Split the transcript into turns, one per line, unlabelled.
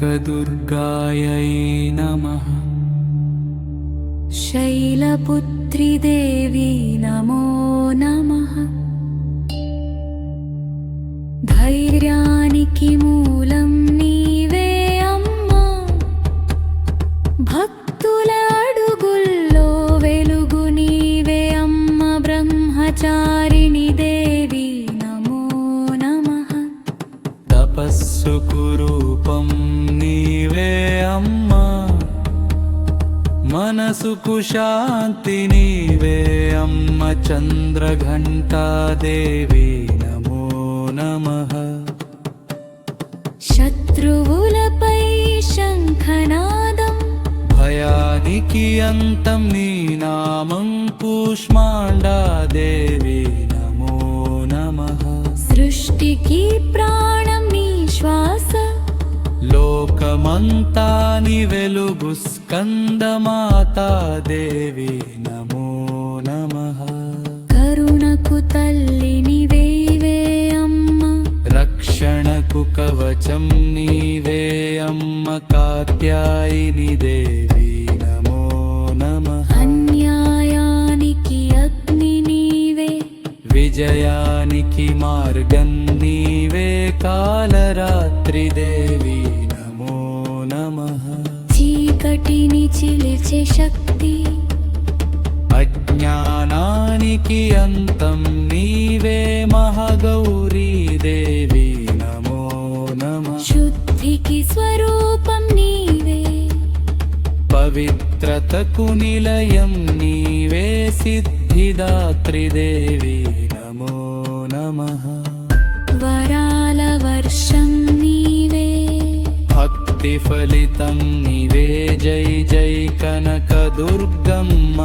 కనకదుర్గాయై నమః
శైలపుత్రి దేవి నమో నమః ధైర్యానికి మూలం నీవే అమ్మా భక్తుల అడుగుల్లో వెలుగు నీవే అమ్మ బ్రహ్మచారిణి దేవి నమో నమః
తపస్సుకు రూపం నీవే అమ్మా మనసుకు శాంతి నీవే అమ్మ చంద్రఘంటా దేవి నమో నమః
శత్రువులపై శంఖనాదం
భయానికి అంతం నీ నామం కూష్మాండా దేవి నమో నమః
సృష్టికి ప్రాణం నీ శ్వాస
లోకమంతా నీ వెలుగు స్కందమాతా దేవి నమో నమః
కరుణకు తల్లి నీవే అమ్మ
రక్షణకు కవచం నీవే అమ్మ కాత్యాయిని దేవి నమో నమః
అన్యాయానికి అగ్ని నీవే
విజయానికి మార్గం నీవే కాలరాత్రి దేవి నమో నమః
చీకటిని చిలిచే శక్తి
అజ్ఞానానికి అంతం నీవే మహాగౌరీ దేవి నమో నమః
శుద్ధికి స్వరూపం నీవే
పవిత్రతకు నిలయం నీవే సిద్ధిదాత్రి దేవి నమో నమః
వరాల వర్షం నీవే
భక్తి ఫలితం నీవే జై జై కనకదుర్గమ్మ